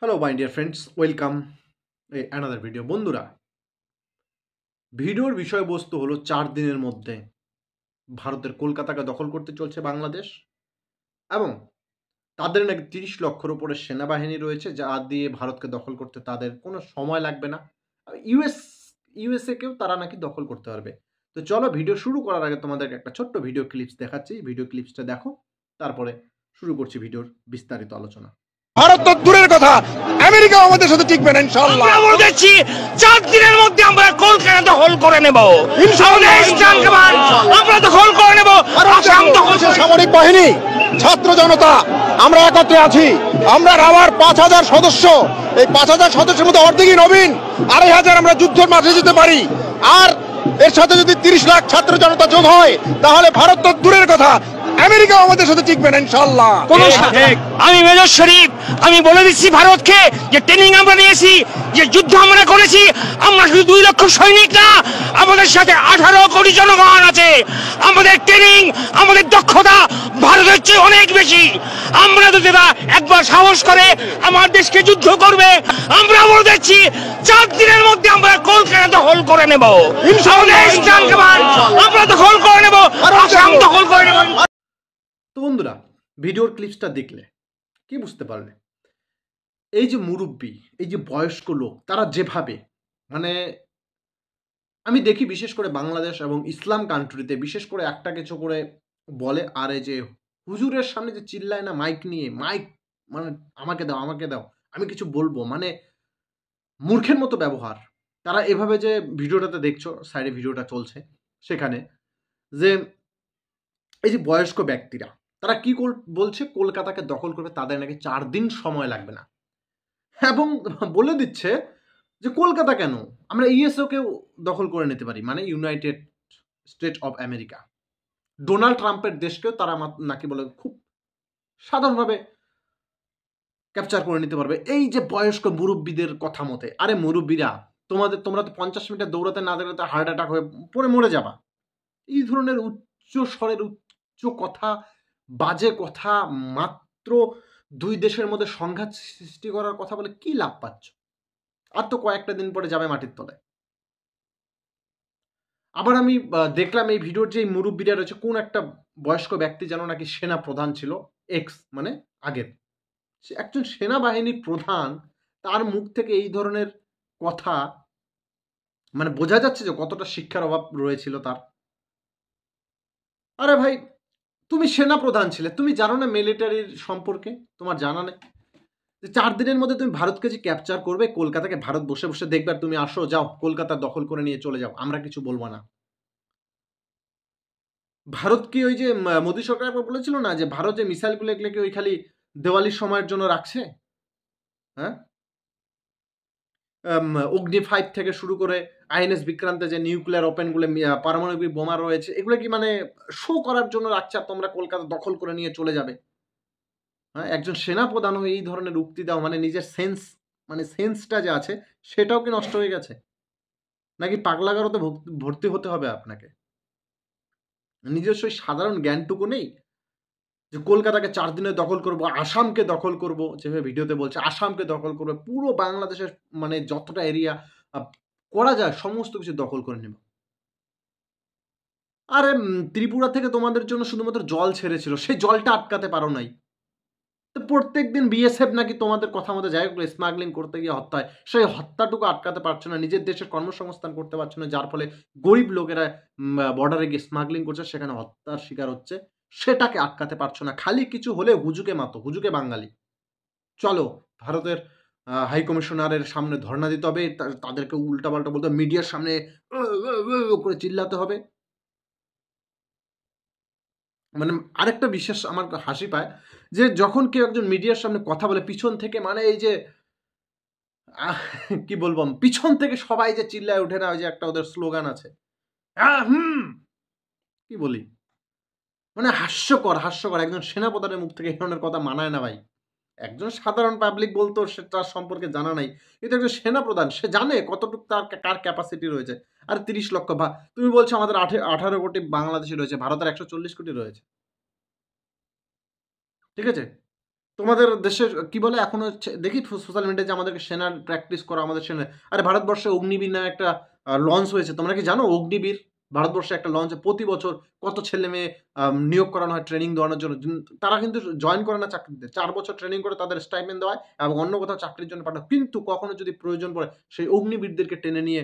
Hello my dear friends, welcome another video. বন্ধুরা, ভিডিওর বিষয়বস্তু হলো 4 দিনের মধ্যে ভারতের কলকাতাকে দখল করতে চলছে বাংলাদেশ, এবং তাদের নাকি 30 লক্ষের উপরে সেনাবাহিনী রয়েছে, যা দিয়ে ভারতকে দখল করতে তাদের কোনো সময় লাগবে না। ইউএসএ কেও তারা নাকি দখল করতে পারবে। তো চলো, ভিডিও শুরু করার আগে তোমাদেরকে একটা ছোট্ট ভিডিও ক্লিপস দেখাচ্ছি। ভিডিও ক্লিপসটা দেখো, তারপরে শুরু করছি ভিডিওর বিস্তারিত আলোচনা। ভারত তো দূরের কথা, আমেরিকাও আমাদের সাথে টিকবে না ইনশাআল্লাহ। আমরা বলতেছি 4 দিনের মধ্যে আমরা কলকাতা দখল করে নেব ইনশাআল্লাহ। আমরা দখল করে নেব আসাম দখল। সামরিক বাহিনী, ছাত্র জনতা, আমরা একত্রে আছি। আমরা রাওয়ার 5,000 সদস্য, এই 5,000 সদস্যের মধ্যে অর্ধেকই নবীন, 2,500 আমরা যুদ্ধের মাঠে যেতে পারি। আর এর সাথে যদি 30 লাখ ছাত্র জনতা যোগ হয়, তাহলে ভারত তো দূরের কথা, আমেরিকাও আমাদের সাথে টিকবে না ইনশাআল্লাহ। আমি মেজর শরীফ, আমি বলে দিচ্ছি ভারতকে যে ট্রেনিং আমরা নিয়েছি, যে যুদ্ধ আমরা করেছি, আমরা শুধু 2 লক্ষ সৈনিক না, আমাদের সাথে 18 কোটি জনগণ আছে। আমাদের ট্রেনিং, আমাদের দক্ষতা ভারতের চেয়ে অনেক বেশি। আমরা যদি একবার সাহস করে আমার দেশকে যুদ্ধ করবে, আমরা বলে দিচ্ছি 4 দিনের মধ্যে আমরা কলকাতা দখল করে নেব ইনশাআল্লাহ। আমরা দখল করে নেব, আসাম দখল করে নেব। তো বন্ধুরা, ভিডিওর ক্লিপসটা দেখলে কি বুঝতে পারলে? এই যে মুরব্বী, এই যে বয়স্ক লোক, তারা যেভাবে আমি দেখি বিশেষ করে বাংলাদেশ এবং ইসলাম কান্ট্রিতে বিশেষ করে একটা কিছু করে বলে, আর এই যে হুজুরের সামনে যে চিল্লায় না মাইক নিয়ে, মাইক আমাকে দাও, আমাকে দাও, আমি কিছু বলবো, মূর্খের মতো ব্যবহার। তারা এভাবে যে ভিডিওটাতে দেখছো, সাইডে ভিডিওটা চলছে, সেখানে যে এই যে বয়স্ক ব্যক্তিরা, তারা কি বলছে, কলকাতাকে দখল করবে, তাদের নাকি 4 দিন সময় লাগবে না, এবং বলে দিচ্ছে যে কলকাতা কেন, আমরা ইউএসওকেও দখল করে নিতে পারি, মানে United state of America, Donald ট্রাম্পের দেশকেও তারা নাকি বলে খুব সাধারণভাবে ক্যাপচার করে নিতে পারবে। এই যে বয়স্ক মুরব্বীদের কথা মতে, আরে মুরব্বীরা, তোমরা তো 50 মিটার দৌড়াতে না দৌড়াতে হার্ট অ্যাটাক হয়ে পড়ে মরে যাবা। এই ধরনের উচ্চ স্বরের উচ্চ কথা, বাজে কথা, মাত্র 2 দেশের মধ্যে সংঘাত সৃষ্টি করার কথা বলে কি লাভ পাচ্ছ? আর তো কয়েকটা দিন পরে যাবে মাটির তলায়। আবার আমি দেখলাম এই ভিডিওর যে মুরব্বীরা রয়েছে, কোন একটা বয়স্ক ব্যক্তি যেন নাকি সেনা প্রধান ছিল, আগের, সে একজন সেনাবাহিনীর প্রধান, তার মুখ থেকে এই ধরনের কথা, বোঝা যাচ্ছে যে কতটা শিক্ষার অভাব রয়েছিল তার। আরে ভাই, তুমি সেনা প্রধান ছিলে, তুমি জানো না মিলিটারির সম্পর্কে? তোমার জানা নেই যে 4 দিনের মধ্যে তুমি ভারতকে যে ক্যাপচার করবে, কলকাতাকে ভারত বসে বসে দেখবে, আর তুমি আসো, যাও কলকাতা দখল করে নিয়ে চলে যাও, আমরা কিছু বলবো না। ভারত কি ওই যে মোদী সরকার একবার বলেছিল না যে ভারত যে মিসাইলগুলো এগুলোকে ওই খালি দেওয়ালির সময়ের জন্য রাখছে? হ্যাঁ, অগ্নি 5 থেকে শুরু করে আইএনএস বিক্রান্তে যে নিউক্লিয়ার ওপেনগুলো, পারমাণবিক বোমা রয়েছে, এগুলো কি শো করার জন্য রাখছে, আর তোমরা কলকাতা দখল করে নিয়ে চলে যাবে? হ্যাঁ, একজন সেনাপ্রধান হয়ে এই ধরনের উক্তি দাও, নিজের সেন্সটা যে আছে সেটাও কি নষ্ট হয়ে গেছে? নাকি পাগলাগারোতে ভর্তি হতে হবে আপনাকে? নিজস্ব সাধারণ জ্ঞানটুকু নেই যে কলকাতাকে 4 দিনে দখল করব, আসামকে দখল করব, যেভাবে ভিডিওতে বলছে আসামকে দখল করবে, পুরো বাংলাদেশের যতটা এরিয়া করা যায় সমস্ত কিছু দখল করে নেব। আরে ত্রিপুরা থেকে তোমাদের জন্য শুধুমাত্র জল ছেড়েছিল, সেই জলটা আটকাতে পারো নাই। তো প্রত্যেকদিন বিএসএফ নাকি তোমাদের কথা মতো জায়গাগুলো স্মাগলিং করতে গিয়ে হত্যা হয়, সেই হত্যাটুকু আটকাতে পারছো না, নিজের দেশের কর্মসংস্থান করতে পারছো না, যার ফলে গরিব লোকেরা বর্ডারে গিয়ে স্মাগলিং করছে, সেখানে হত্যার শিকার হচ্ছে, সেটাকে আটকাতে পারছো না। খালি কিছু হলে হুজুকে মাতো, হুজুকে বাঙালি। চলো ভারতের হাই কমিশনারের সামনে ধর্ণা দিতে হবে, তাদেরকে উল্টাপাল্টা বলতে হবে, মিডিয়ার সামনে করে চিল্লাতে হবে। আরেকটা বিশেষ আমার হাসি পায় যে যখন কেউ একজন মিডিয়ার সামনে কথা বলে, পিছন থেকে এই যে কি বলবো, পিছন থেকে সবাই যে চিল্লায় ওঠে না, ওই যে একটা ওদের স্লোগান আছে, কি বলি, হাস্যকর। একজন সেনাপ্রধানের মুখ থেকে এই ধরনের কথা মানায় না ভাই। একজন সাধারণ পাবলিক বলতো সে তার সম্পর্কে জানা নাই, কিন্তু একজন সেনাপ্রধান, সে জানে কতটুকু কার ক্যাপাসিটি রয়েছে। আর 30 লক্ষ, তুমি বলছো আমাদের 18 কোটি বাংলাদেশি রয়েছে, ভারতের 140 কোটি রয়েছে, ঠিক আছে? তোমাদের দেশের কি বলে এখনো দেখি সোশ্যাল মিডিয়ায় যে আমাদেরকে সেনার প্র্যাকটিস করা, আমাদের সেনা, আরে ভারতবর্ষে অগ্নিবীর নামে একটা লঞ্চ হয়েছে, তোমরা কি জানো? অগ্নিবীর ভারতবর্ষে একটা লঞ্চ, প্রতি বছর কত ছেলে মেয়ে নিয়োগ করানো হয় ট্রেনিং দেওয়ানোর জন্য। তারা কিন্তু জয়েন করে না চাকরিতে, 4 বছর ট্রেনিং করে তাদের স্টাইপেন্ড দেওয়া হয় এবং অন্য কোথাও চাকরির জন্য পাঠায়। কিন্তু কখনো যদি প্রয়োজন পড়ে সেই অগ্নিবীরদেরকে টেনে নিয়ে,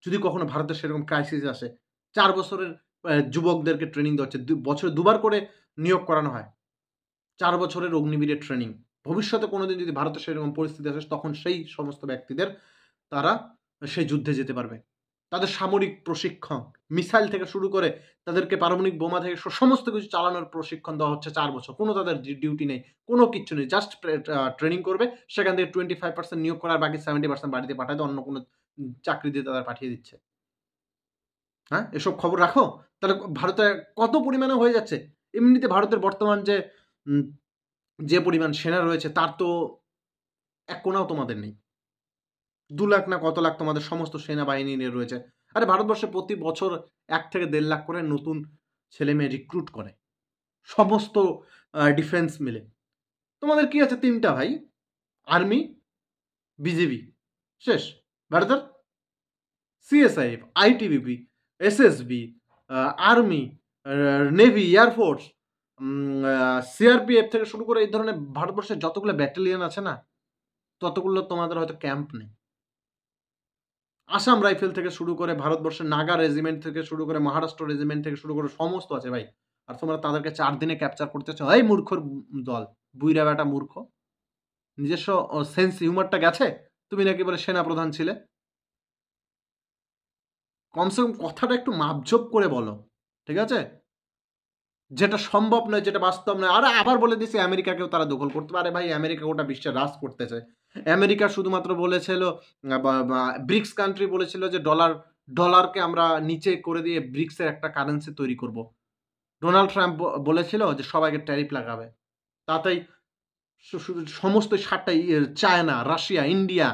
যদি কখনো ভারতের সেরকম ক্রাইসিস আসে, 4 বছরের যুবকদেরকে ট্রেনিং দেওয়া হচ্ছে, বছরে 2 বার করে নিয়োগ করানো হয়। 4 বছরের অগ্নিবীরের ট্রেনিং। ভবিষ্যতে কোনোদিন যদি ভারতে সেরকম পরিস্থিতি আসে, তখন সেই সমস্ত ব্যক্তিদের তারা সেই যুদ্ধে যেতে পারবে। তাদের সামরিক প্রশিক্ষণ, মিসাইল থেকে শুরু করে তাদেরকে পারমাণবিক বোমা থেকে সমস্ত কিছু চালানোর প্রশিক্ষণ দেওয়া হচ্ছে 4 বছর। কোনো তাদের ডিউটি নেই, কোনো কিচ্ছু নেই। জাস্ট ট্রেনিং করবে, সেখান থেকে 25% নিয়োগ করার, বাকি 70% বাড়িতে পাঠায় দেয়, অন্য কোনো চাকরি দিয়ে তাদের পাঠিয়ে দিচ্ছে। হ্যাঁ? এসব খবর রাখো? তাহলে ভারতে কত পরিমাণে হয়ে যাচ্ছে। এমনিতে ভারতের বর্তমান যে পরিমাণ সেনা রয়েছে, তার তো এক কোনাও তোমাদের নেই। 2 লাখ না কত লাখ তোমাদের সমস্ত সেনাবাহিনী নিয়ে রয়েছে। আরে ভারতবর্ষে প্রতি বছর 1 থেকে 1.5 লাখ করে নতুন ছেলে মেয়ে রিক্রুট করে, সমস্ত ডিফেন্স মিলে। তোমাদের কি আছে? 3টা ভাই, আর্মি, বিজেপি, শেষ। ভারতের CSIF, ITBP, SSB, army, navy, air force, CRPF থেকে শুরু করে এই ধরনের ভারতবর্ষের যতগুলো ব্যাটালিয়ন আছে না, ততগুলো তোমাদের হয়তো ক্যাম্প নেই। আসাম রাইফেল থেকে শুরু করে ভারতবর্ষের নাগা রেজিমেন্ট থেকে শুরু করে মহারাষ্ট্র রেজিমেন্ট থেকে শুরু করে সমস্ত আছে ভাই। আর তোমরা তাদেরকে 4 দিনে ক্যাপচার করতে চাও। এই মূর্খর দল, বুইরা বেটা মূর্খ। নিজস্ব সেন্স হিউমারটা গেছে? তুমি নাকি বলে সেনা প্রধান ছিলে। কমসে কম কথাটা একটু মাপঝোপ করে বলো, ঠিক আছে? যেটা সম্ভব নয়, যেটা বাস্তব নয়। আর আবার বলে দিছে আমেরিকাকেও তারা দখল করতে পারে। ভাই, আমেরিকা গোটা বিশ্বে রাজ করতেছে। আমেরিকা শুধুমাত্র বলেছিল, ব্রিক্স কান্ট্রি বলেছিল যে ডলারকে আমরা নিচে করে দিয়ে ব্রিক্সের একটা কারেন্সি তৈরি করব। ডোনাল্ড ট্রাম্প বলেছিল যে সবাইকে ট্যারিফ লাগাবে। তাতেই সমস্ত 7টা চায়না, রাশিয়া, ইন্ডিয়া,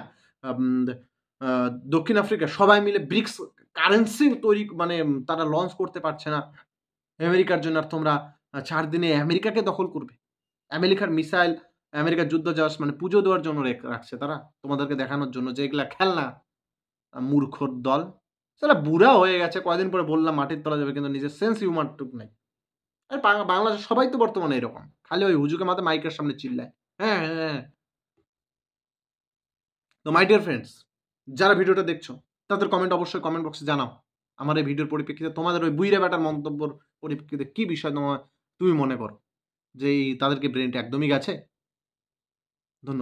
দক্ষিণ আফ্রিকা সবাই মিলে ব্রিক্স কারেন্সি তৈরি, মানে তারা লঞ্চ করতে পারছে না আমেরিকার জন্য। আর তোমরা 4 দিনে আমেরিকাকে দখল করবে। আমেরিকার মিসাইল, আমেরিকার যুদ্ধ জাহাজ মানে পুজো দেওয়ার জন্য রাখছে তারা, তোমাদেরকে দেখানোর জন্য যে এগুলা খেলনা। মূর্খর দল, সেটা বুড়া হয়ে গেছে। কয়দিন পরে বললাম মাটির তলা যাবে, কিন্তু নিজের সেন্স হিউমারটুক নেই। আর বাংলাদেশ সবাই তো বর্তমানে এরকম, খালি ওই হুজুকে মাথায় মাইকের সামনে চিল্লায়। হ্যাঁ হ্যাঁ। তো মাই ডিয়ার ফ্রেন্ডস, যারা ভিডিওটা দেখছো তাদের কমেন্ট অবশ্যই কমেন্ট বক্সে জানাও। আমার এই ভিডিওর পরিপ্রেক্ষিতে তোমাদের ওই বুইরা ব্যাটার মন্তব্যর পরিপ্রেক্ষিতে কি বিষয় তুমি মনে করো যে তাদেরকে ব্রেনটা একদমই গেছে। ধন্যবাদ।